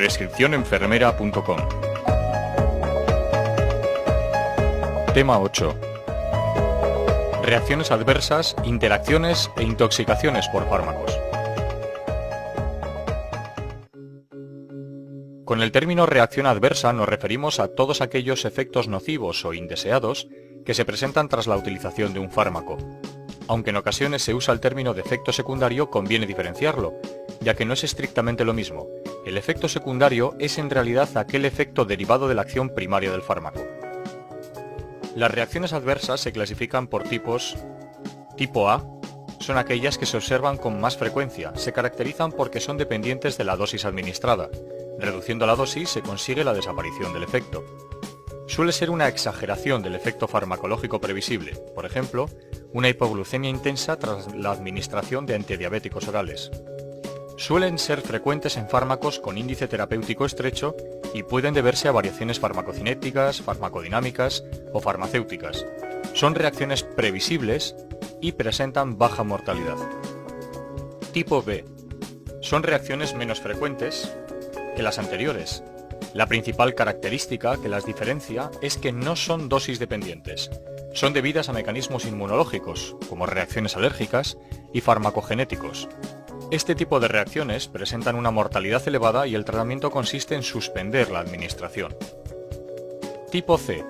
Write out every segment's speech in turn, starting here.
Prescripcionenfermera.com. Tema 8. Reacciones adversas, interacciones e intoxicaciones por fármacos. Con el término reacción adversa nos referimos a todos aquellos efectos nocivos o indeseados que se presentan tras la utilización de un fármaco. Aunque en ocasiones se usa el término de efecto secundario, conviene diferenciarlo, ya que no es estrictamente lo mismo. El efecto secundario es en realidad aquel efecto derivado de la acción primaria del fármaco. Las reacciones adversas se clasifican por tipos. Tipo A son aquellas que se observan con más frecuencia, se caracterizan porque son dependientes de la dosis administrada. Reduciendo la dosis se consigue la desaparición del efecto. Suele ser una exageración del efecto farmacológico previsible, por ejemplo, una hipoglucemia intensa tras la administración de antidiabéticos orales. Suelen ser frecuentes en fármacos con índice terapéutico estrecho y pueden deberse a variaciones farmacocinéticas, farmacodinámicas o farmacéuticas. Son reacciones previsibles y presentan baja mortalidad. Tipo B. Son reacciones menos frecuentes que las anteriores. La principal característica que las diferencia es que no son dosis dependientes. Son debidas a mecanismos inmunológicos, como reacciones alérgicas y farmacogenéticos. Este tipo de reacciones presentan una mortalidad elevada y el tratamiento consiste en suspender la administración. Tipo C.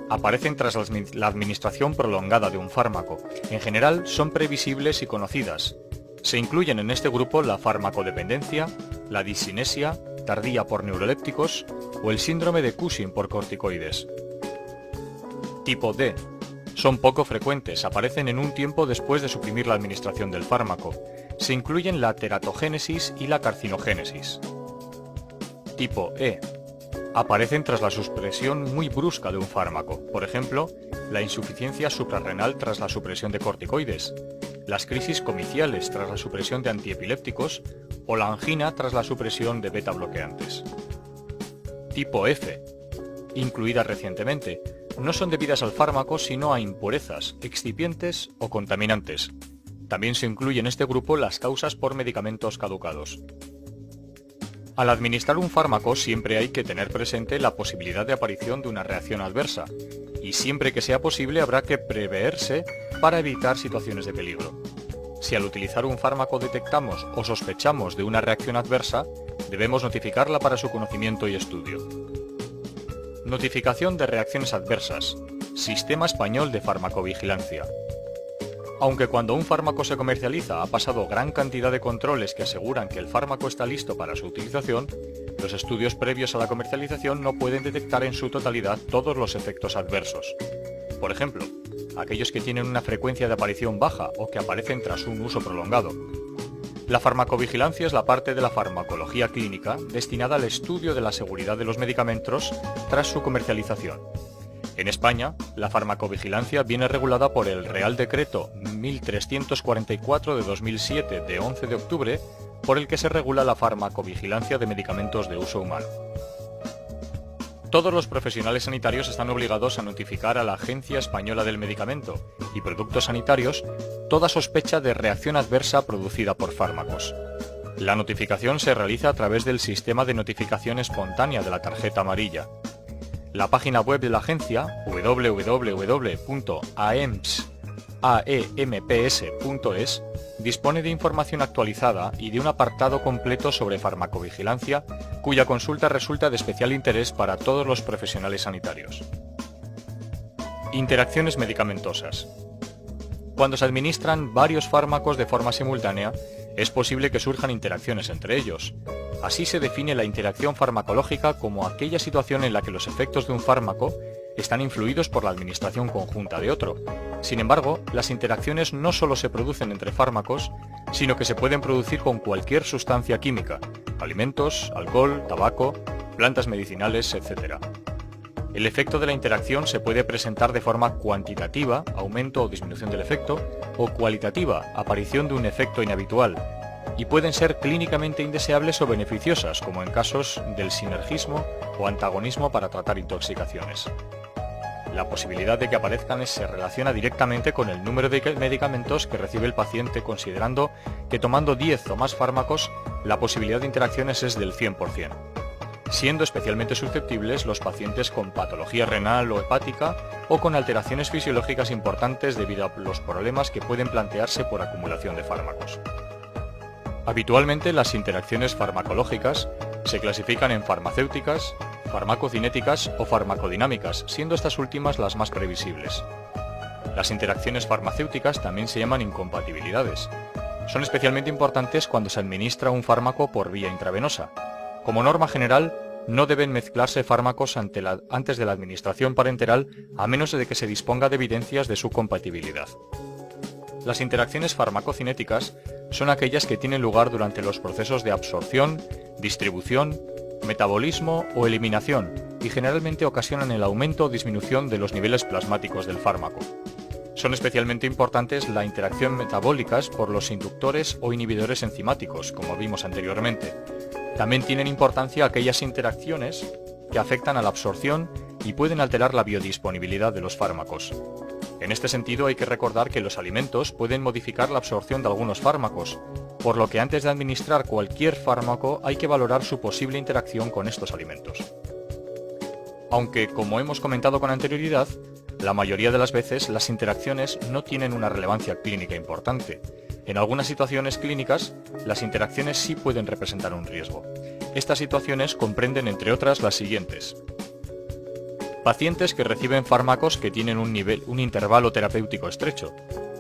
Aparecen tras la administración prolongada de un fármaco. En general son previsibles y conocidas. Se incluyen en este grupo la farmacodependencia, la discinesia tardía por neurolépticos o el síndrome de Cushing por corticoides. Tipo D. Son poco frecuentes, aparecen en un tiempo después de suprimir la administración del fármaco. Se incluyen la teratogénesis y la carcinogénesis. Tipo E. Aparecen tras la supresión muy brusca de un fármaco, por ejemplo, la insuficiencia suprarrenal tras la supresión de corticoides, las crisis comiciales tras la supresión de antiepilépticos o la angina tras la supresión de beta bloqueantes. Tipo F. Incluidas recientemente, no son debidas al fármaco sino a impurezas, excipientes o contaminantes. También se incluye en este grupo las causas por medicamentos caducados. Al administrar un fármaco siempre hay que tener presente la posibilidad de aparición de una reacción adversa, y siempre que sea posible habrá que preverse para evitar situaciones de peligro. Si al utilizar un fármaco detectamos o sospechamos de una reacción adversa, debemos notificarla para su conocimiento y estudio. Notificación de reacciones adversas. Sistema Español de Farmacovigilancia. Aunque cuando un fármaco se comercializa ha pasado gran cantidad de controles que aseguran que el fármaco está listo para su utilización, los estudios previos a la comercialización no pueden detectar en su totalidad todos los efectos adversos. Por ejemplo, aquellos que tienen una frecuencia de aparición baja o que aparecen tras un uso prolongado. La farmacovigilancia es la parte de la farmacología clínica destinada al estudio de la seguridad de los medicamentos tras su comercialización. En España, la farmacovigilancia viene regulada por el Real Decreto 1344 de 2007 de 11 de octubre, por el que se regula la farmacovigilancia de medicamentos de uso humano. Todos los profesionales sanitarios están obligados a notificar a la Agencia Española del Medicamento y Productos Sanitarios toda sospecha de reacción adversa producida por fármacos. La notificación se realiza a través del sistema de notificación espontánea de la tarjeta amarilla. La página web de la agencia, www.aemps.es, dispone de información actualizada y de un apartado completo sobre farmacovigilancia, cuya consulta resulta de especial interés para todos los profesionales sanitarios. Interacciones medicamentosas. Cuando se administran varios fármacos de forma simultánea, es posible que surjan interacciones entre ellos. Así se define la interacción farmacológica como aquella situación en la que los efectos de un fármaco están influidos por la administración conjunta de otro. Sin embargo, las interacciones no solo se producen entre fármacos, sino que se pueden producir con cualquier sustancia química, alimentos, alcohol, tabaco, plantas medicinales, etc. El efecto de la interacción se puede presentar de forma cuantitativa, aumento o disminución del efecto, o cualitativa, aparición de un efecto inhabitual, y pueden ser clínicamente indeseables o beneficiosas, como en casos del sinergismo o antagonismo para tratar intoxicaciones. La posibilidad de que aparezcan se relaciona directamente con el número de medicamentos que recibe el paciente, considerando que tomando 10 o más fármacos, la posibilidad de interacciones es del 100%. siendo especialmente susceptibles los pacientes con patología renal o hepática o con alteraciones fisiológicas importantes debido a los problemas que pueden plantearse por acumulación de fármacos. Habitualmente las interacciones farmacológicas se clasifican en farmacéuticas, farmacocinéticas o farmacodinámicas, siendo estas últimas las más previsibles. Las interacciones farmacéuticas también se llaman incompatibilidades. Son especialmente importantes cuando se administra un fármaco por vía intravenosa. Como norma general, no deben mezclarse fármacos antes de la administración parenteral a menos de que se disponga de evidencias de su compatibilidad. Las interacciones farmacocinéticas son aquellas que tienen lugar durante los procesos de absorción, distribución, metabolismo o eliminación y generalmente ocasionan el aumento o disminución de los niveles plasmáticos del fármaco. Son especialmente importantes la interacción metabólicas por los inductores o inhibidores enzimáticos, como vimos anteriormente. También tienen importancia aquellas interacciones que afectan a la absorción y pueden alterar la biodisponibilidad de los fármacos. En este sentido hay que recordar que los alimentos pueden modificar la absorción de algunos fármacos, por lo que antes de administrar cualquier fármaco hay que valorar su posible interacción con estos alimentos. Aunque, como hemos comentado con anterioridad, la mayoría de las veces las interacciones no tienen una relevancia clínica importante. En algunas situaciones clínicas, las interacciones sí pueden representar un riesgo. Estas situaciones comprenden, entre otras, las siguientes. Pacientes que reciben fármacos que tienen un intervalo terapéutico estrecho,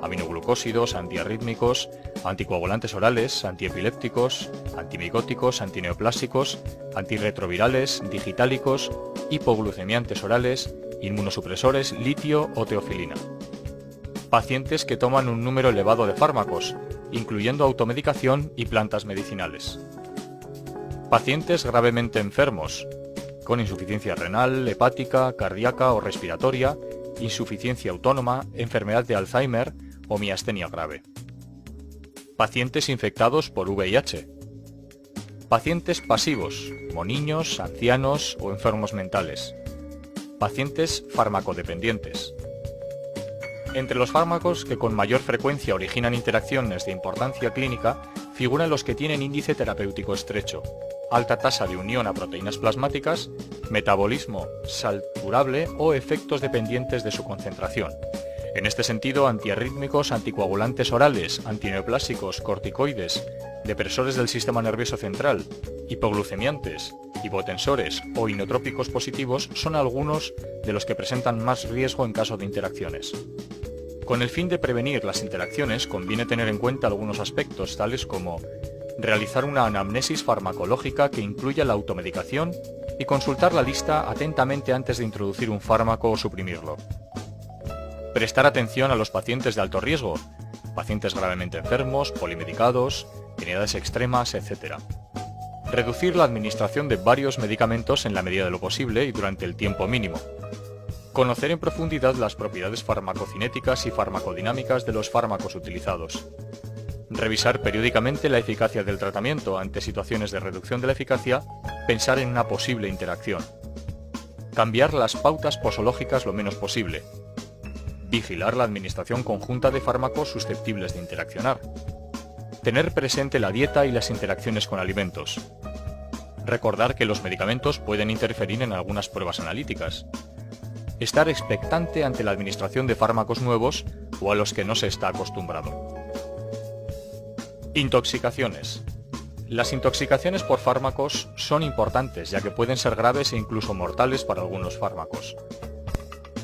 aminoglucósidos, antiarrítmicos, anticoagulantes orales, antiepilépticos, antimicóticos, antineoplásicos, antirretrovirales, digitálicos, hipoglucemiantes orales, inmunosupresores, litio o teofilina. Pacientes que toman un número elevado de fármacos, incluyendo automedicación y plantas medicinales. Pacientes gravemente enfermos, con insuficiencia renal, hepática, cardíaca o respiratoria, insuficiencia autónoma, enfermedad de Alzheimer o miastenia grave. Pacientes infectados por VIH. Pacientes pasivos, como niños, ancianos o enfermos mentales. Pacientes farmacodependientes. Entre los fármacos que con mayor frecuencia originan interacciones de importancia clínica figuran los que tienen índice terapéutico estrecho, alta tasa de unión a proteínas plasmáticas, metabolismo saturable o efectos dependientes de su concentración. En este sentido, antiarrítmicos, anticoagulantes orales, antineoplásicos, corticoides, depresores del sistema nervioso central, hipoglucemiantes, hipotensores o inotrópicos positivos son algunos de los que presentan más riesgo en caso de interacciones. Con el fin de prevenir las interacciones, conviene tener en cuenta algunos aspectos, tales como realizar una anamnesis farmacológica que incluya la automedicación y consultar la lista atentamente antes de introducir un fármaco o suprimirlo. Prestar atención a los pacientes de alto riesgo, pacientes gravemente enfermos, polimedicados, en edades extremas, etc. Reducir la administración de varios medicamentos en la medida de lo posible y durante el tiempo mínimo. Conocer en profundidad las propiedades farmacocinéticas y farmacodinámicas de los fármacos utilizados. Revisar periódicamente la eficacia del tratamiento. Ante situaciones de reducción de la eficacia, pensar en una posible interacción. Cambiar las pautas posológicas lo menos posible. Vigilar la administración conjunta de fármacos susceptibles de interaccionar. Tener presente la dieta y las interacciones con alimentos. Recordar que los medicamentos pueden interferir en algunas pruebas analíticas. Estar expectante ante la administración de fármacos nuevos o a los que no se está acostumbrado. Intoxicaciones. Las intoxicaciones por fármacos son importantes, ya que pueden ser graves e incluso mortales para algunos fármacos.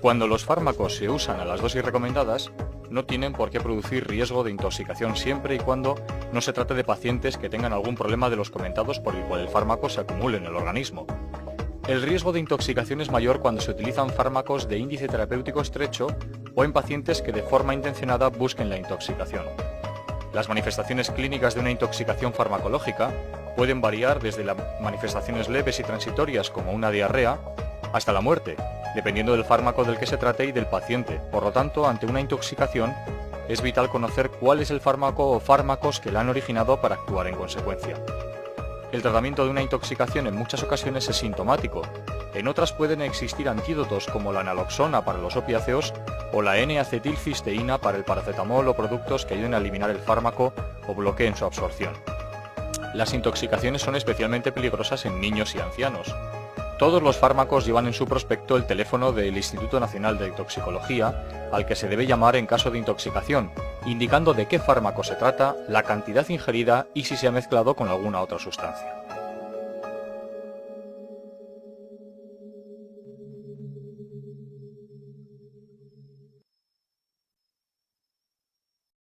Cuando los fármacos se usan a las dosis recomendadas, no tienen por qué producir riesgo de intoxicación siempre y cuando no se trate de pacientes que tengan algún problema de los comentados por el cual el fármaco se acumule en el organismo. El riesgo de intoxicación es mayor cuando se utilizan fármacos de índice terapéutico estrecho o en pacientes que de forma intencionada busquen la intoxicación. Las manifestaciones clínicas de una intoxicación farmacológica pueden variar desde las manifestaciones leves y transitorias como una diarrea hasta la muerte, dependiendo del fármaco del que se trate y del paciente. Por lo tanto, ante una intoxicación, es vital conocer cuál es el fármaco o fármacos que la han originado para actuar en consecuencia. El tratamiento de una intoxicación en muchas ocasiones es sintomático. En otras pueden existir antídotos como la naloxona para los opiáceos o la N-acetilcisteína para el paracetamol o productos que ayuden a eliminar el fármaco o bloqueen su absorción. Las intoxicaciones son especialmente peligrosas en niños y ancianos. Todos los fármacos llevan en su prospecto el teléfono del Instituto Nacional de Toxicología, al que se debe llamar en caso de intoxicación, indicando de qué fármaco se trata, la cantidad ingerida y si se ha mezclado con alguna otra sustancia.